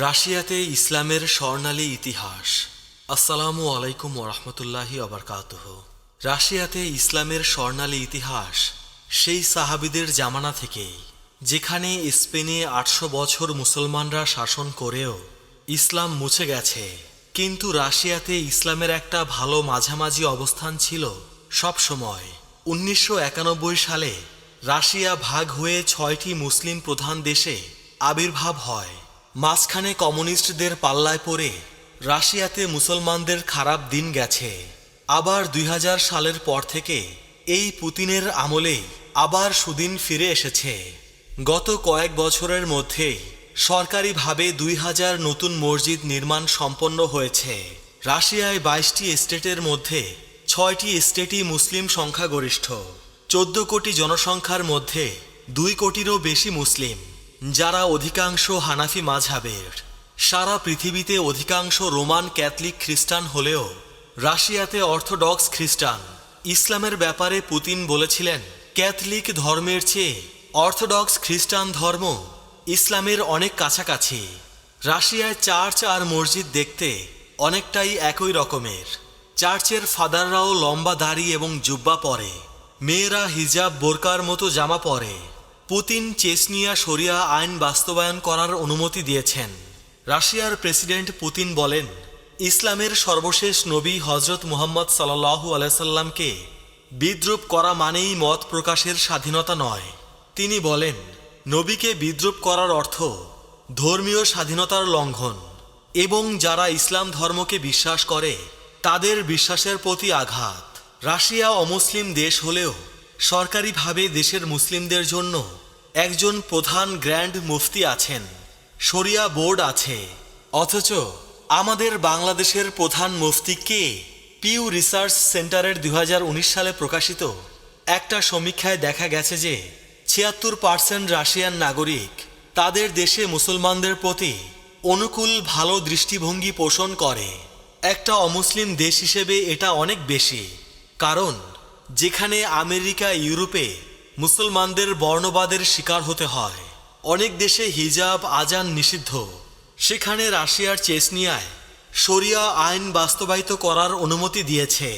রাশিয়াতে ইসলামের স্বর্ণালী ইতিহাস। আসসালামু আলাইকুম ওরহমতুল্লাহি ওবারকাতুহ। রাশিয়াতে ইসলামের স্বর্ণালী ইতিহাস সেই সাহাবিদের জামানা থেকেই, যেখানে স্পেনে ৮০০ বছর মুসলমানরা শাসন করেও ইসলাম মুছে গেছে, কিন্তু রাশিয়াতে ইসলামের একটা ভালো মাঝামাঝি অবস্থান ছিল সব সময়। ১৯৯১ সালে রাশিয়া ভাগ হয়ে ৬টি মুসলিম প্রধান দেশে আবির্ভাব হয়। মাঝখানে কমিউনিস্টদের পাল্লায় পড়ে রাশিয়াতে মুসলমানদের খারাপ দিন গেছে। আবার ২০০০ সালের পর থেকে এই পুতিনের আমলেই আবার সুদিন ফিরে এসেছে। গত কয়েক বছরের মধ্যেই সরকারিভাবে ২০০০ নতুন মসজিদ নির্মাণ সম্পন্ন হয়েছে। রাশিয়ায় ২২টি স্টেটের মধ্যে ৬টি স্টেটই মুসলিম সংখ্যাগরিষ্ঠ। ১৪ কোটি জনসংখ্যার মধ্যে ২ কোটিরও বেশি মুসলিম, যারা অধিকাংশ হানাফি মাযহাবের। সারা পৃথিবীতে অধিকাংশ রোমান ক্যাথলিক খ্রিস্টান হলেও রাশিয়াতে অর্থোডক্স খ্রিস্টান। ইসলামের ব্যাপারে পুতিন বলেছিলেন, ক্যাথলিক ধর্মের চেয়ে অর্থোডক্স খ্রিস্টান ধর্ম ইসলামের অনেক কাছাকাছি। রাশিয়ায় চার্চ আর মসজিদ দেখতে অনেকটাই একই রকমের। চার্চের ফাদাররাও লম্বা দাড়ি এবং জুব্বা পরে, মেয়েরা হিজাব বোরকার মতো জামা পরে। পুতিন চেচনিয়া শরিয়া আইন বাস্তবায়ন করার অনুমতি দিয়েছেন। রাশিয়ার প্রেসিডেন্ট পুতিন বলেন, ইসলামের সর্বশেষ নবী হজরত মুহাম্মদ সাল্লাল্লাহু আলাইহি সাল্লামকে বিদ্রূপ করা মানেই মত প্রকাশের স্বাধীনতা নয়। তিনি বলেন, নবীকে বিদ্রূপ করার অর্থ ধর্মীয় স্বাধীনতার লঙ্ঘন এবং যারা ইসলাম ধর্মকে বিশ্বাস করে তাদের বিশ্বাসের প্রতি আঘাত। রাশিয়া অমুসলিম দেশ হলেও সরকারিভাবে দেশের মুসলিমদের জন্য একজন প্রধান গ্র্যান্ড মুফতি আছেন, শরিয়া বোর্ড আছে। অথচ আমাদের বাংলাদেশের প্রধান মুফতি কে? পিউ রিসার্চ সেন্টারের ২০১৯ সালে প্রকাশিত একটা সমীক্ষায় দেখা গেছে যে ৭৬% রাশিয়ান নাগরিক তাদের দেশে মুসলমানদের প্রতি অনুকূল ভালো দৃষ্টিভঙ্গি পোষণ করে। একটা অমুসলিম দেশ হিসেবে এটা অনেক বেশি, কারণ যেখানে আমেরিকা ইউরোপে মুসলমানদের বর্ণবাদের শিকার হতে হয়, অনেক দেশে হিজাব আজান নিষিদ্ধ, সেখানে রাশিয়ার চেচনিয়ায় শরিয়া আইন বাস্তবায়িত করার অনুমতি দিয়েছে।